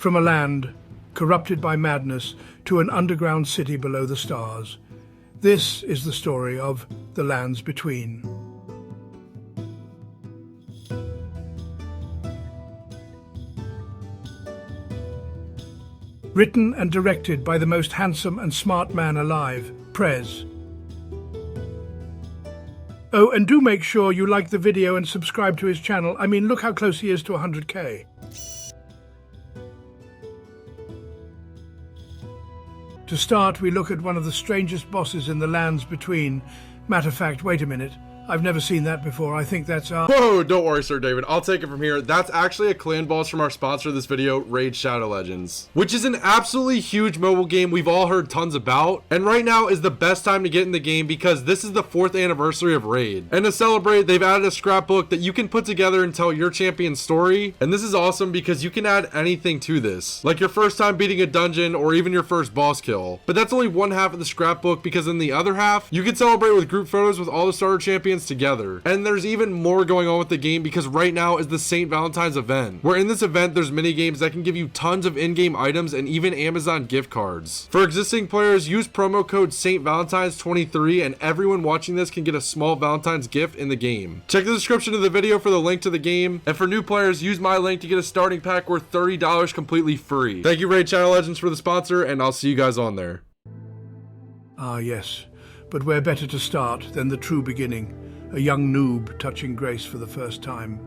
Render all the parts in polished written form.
From a land corrupted by madness to an underground city below the stars. This is the story of The Lands Between. Written and directed by the most handsome and smart man alive, Prez. Oh, and do make sure you like the video and subscribe to his channel. I mean, look how close he is to 100k. To start, we look at one of the strangest bosses in The Lands Between. Matter of fact, wait a minute. I've never seen that before. I think that's our... Whoa, don't worry, Sir David. I'll take it from here. That's actually a clan boss from our sponsor of this video, Raid Shadow Legends, which is an absolutely huge mobile game we've all heard tons about. And right now is the best time to get in the game because this is the 4th anniversary of Raid. And to celebrate, they've added a scrapbook that you can put together and tell your champion's story. And this is awesome because you can add anything to this, like your first time beating a dungeon or even your first boss kill. But that's only one half of the scrapbook because in the other half, you can celebrate with group photos with all the starter champions together. And there's even more going on with the game because right now is the St. Valentine's event, where in this event there's mini games that can give you tons of in-game items and even Amazon gift cards. For existing players, use promo code St. Valentine's 23 and everyone watching this can get a small Valentine's gift in the game. Check the description of the video for the link to the game, and for new players, use my link to get a starting pack worth $30 completely free. Thank you, Raid Shadow Legends, for the sponsor, and I'll see you guys on there. Ah, yes. But where better to start than the true beginning? A young noob touching grace for the first time.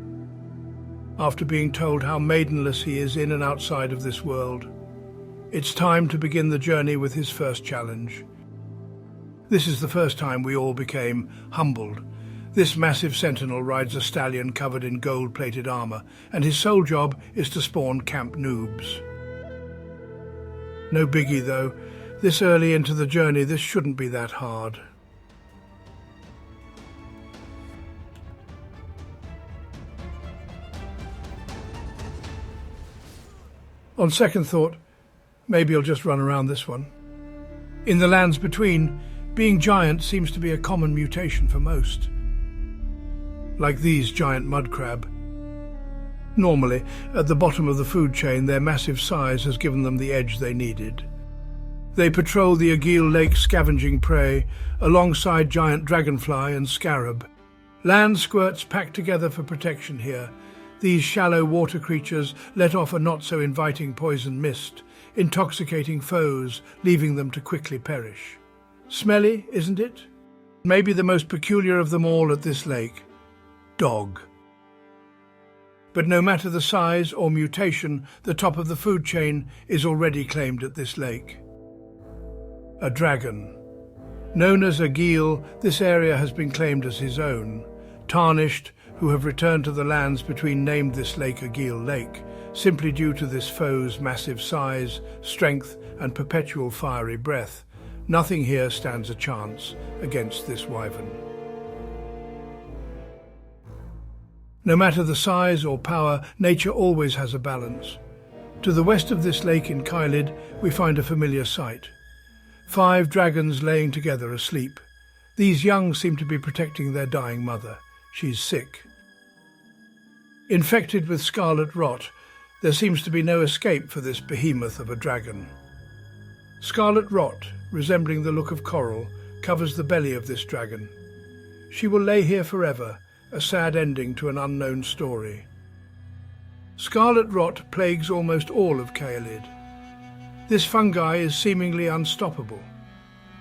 After being told how maidenless he is in and outside of this world, it's time to begin the journey with his first challenge. This is the first time we all became humbled. This massive sentinel rides a stallion covered in gold-plated armor, and his sole job is to spawn camp noobs. No biggie though. This early into the journey, this shouldn't be that hard. On second thought, maybe I'll just run around this one. In The Lands Between, being giant seems to be a common mutation for most. Like these giant mud crab. Normally, at the bottom of the food chain, their massive size has given them the edge they needed. They patrol the Aguil Lake scavenging prey alongside giant dragonfly and scarab. Land squirts packed together for protection here. These shallow water creatures let off a not-so-inviting poison mist, intoxicating foes, leaving them to quickly perish. Smelly, isn't it? Maybe the most peculiar of them all at this lake. Dog. But no matter the size or mutation, the top of the food chain is already claimed at this lake. A dragon. Known as Aguil, this area has been claimed as his own. Tarnished, who have returned to the Lands Between, named this lake Aguil Lake, simply due to this foe's massive size, strength, and perpetual fiery breath. Nothing here stands a chance against this wyvern. No matter the size or power, nature always has a balance. To the west of this lake in Caelid, we find a familiar sight. 5 dragons laying together asleep. These young seem to be protecting their dying mother. She's sick. Infected with scarlet rot, there seems to be no escape for this behemoth of a dragon. Scarlet rot, resembling the look of coral, covers the belly of this dragon. She will lay here forever, a sad ending to an unknown story. Scarlet rot plagues almost all of Caelid. This fungi is seemingly unstoppable.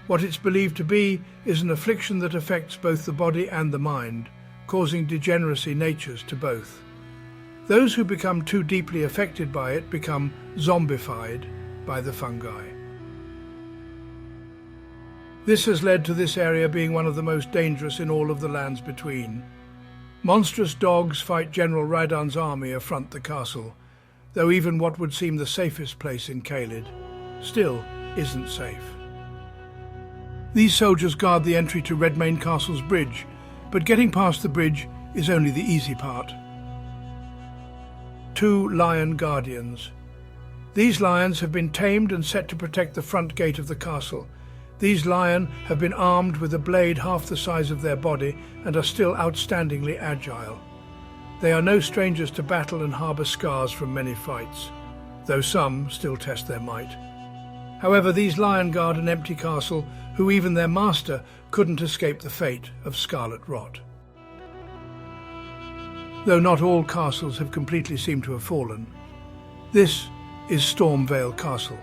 What it's believed to be is an affliction that affects both the body and the mind, causing degeneracy natures to both. Those who become too deeply affected by it become zombified by the fungi. This has led to this area being one of the most dangerous in all of the Lands Between. Monstrous dogs fight General Raidan's army affront the castle, though even what would seem the safest place in Caelid still isn't safe. These soldiers guard the entry to Redmane Castle's bridge, but getting past the bridge is only the easy part. 2 lion guardians. These lions have been tamed and set to protect the front gate of the castle. These lion have been armed with a blade half the size of their body and are still outstandingly agile. They are no strangers to battle and harbour scars from many fights. though some still test their might. However, these lion guard an empty castle who even their master couldn't escape the fate of scarlet rot. Though not all castles have completely seemed to have fallen, this is Stormvale Castle,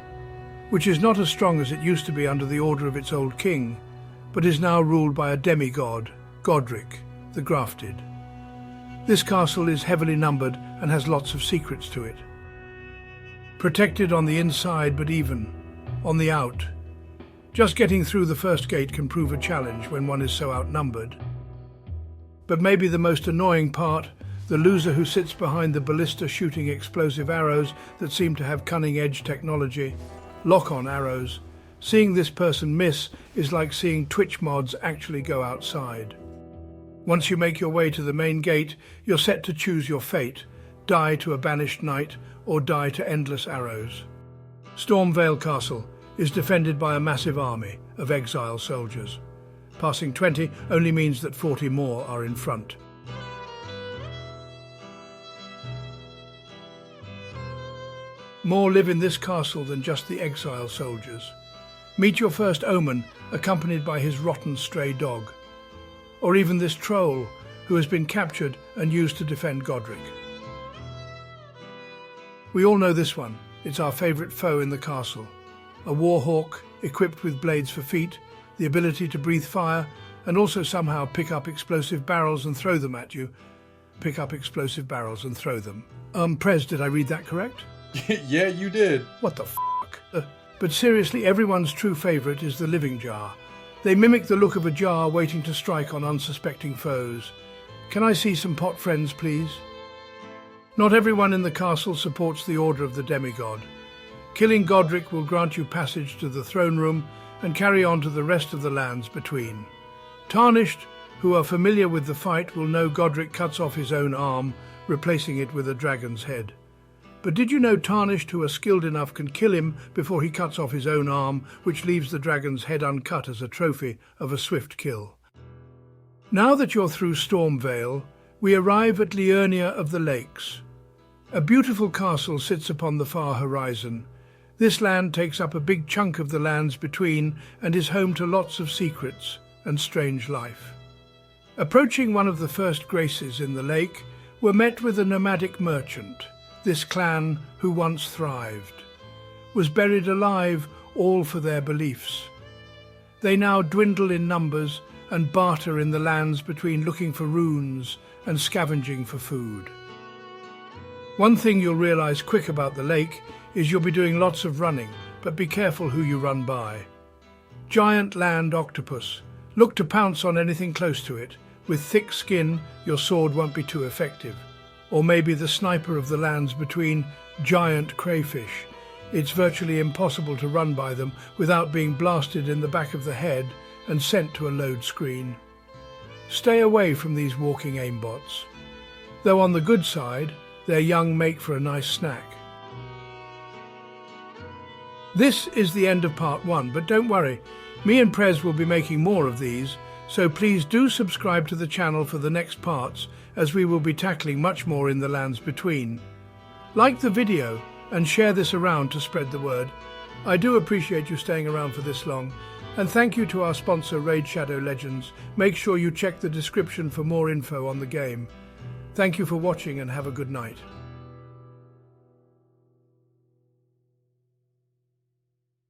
which is not as strong as it used to be under the order of its old king, but is now ruled by a demigod, Godric, the Grafted. This castle is heavily numbered and has lots of secrets to it. Protected on the inside, but even on the out. Just getting through the first gate can prove a challenge when one is so outnumbered. But maybe the most annoying part, the loser who sits behind the ballista shooting explosive arrows that seem to have cutting-edge technology, lock-on arrows. Seeing this person miss is like seeing Twitch mods actually go outside. Once you make your way to the main gate, you're set to choose your fate, die to a banished knight or die to endless arrows. Stormvale Castle is defended by a massive army of exile soldiers. Passing 20 only means that 40 more are in front. More live in this castle than just the exile soldiers. Meet your first omen, accompanied by his rotten stray dog. Or even this troll, who has been captured and used to defend Godric. We all know this one. It's our favourite foe in the castle. A warhawk, equipped with blades for feet, the ability to breathe fire, and also somehow pick up explosive barrels and throw them at you. Pick up explosive barrels and throw them. Prez, did I read that correct? Yeah, you did. What the f***? But seriously, everyone's true favourite is the living jar. They mimic the look of a jar waiting to strike on unsuspecting foes. Can I see some pot friends, please? Not everyone in the castle supports the order of the demigod. Killing Godric will grant you passage to the throne room and carry on to the rest of the lands between. Tarnished, who are familiar with the fight, will know Godric cuts off his own arm, replacing it with a dragon's head. But did you know Tarnished, who are skilled enough, can kill him before he cuts off his own arm, which leaves the dragon's head uncut as a trophy of a swift kill? Now that you're through Stormvale, we arrive at Liurnia of the Lakes. A beautiful castle sits upon the far horizon. This land takes up a big chunk of the lands between and is home to lots of secrets and strange life. Approaching one of the first graces in the lake, we're met with a nomadic merchant. This clan, who once thrived, was buried alive, all for their beliefs. They now dwindle in numbers and barter in the lands between, looking for runes and scavenging for food. One thing you'll realize quick about the lake is you'll be doing lots of running, but be careful who you run by. Giant land octopus. Look to pounce on anything close to it. With thick skin, your sword won't be too effective. Or maybe the sniper of the lands between, giant crayfish. It's virtually impossible to run by them without being blasted in the back of the head and sent to a load screen. Stay away from these walking aimbots. Though on the good side, their young make for a nice snack. This is the end of part 1, but don't worry, me and Prez will be making more of these, so please do subscribe to the channel for the next parts, as we will be tackling much more in the lands between. Like the video and share this around to spread the word. I do appreciate you staying around for this long, and thank you to our sponsor Raid Shadow Legends. Make sure you check the description for more info on the game. Thank you for watching and have a good night.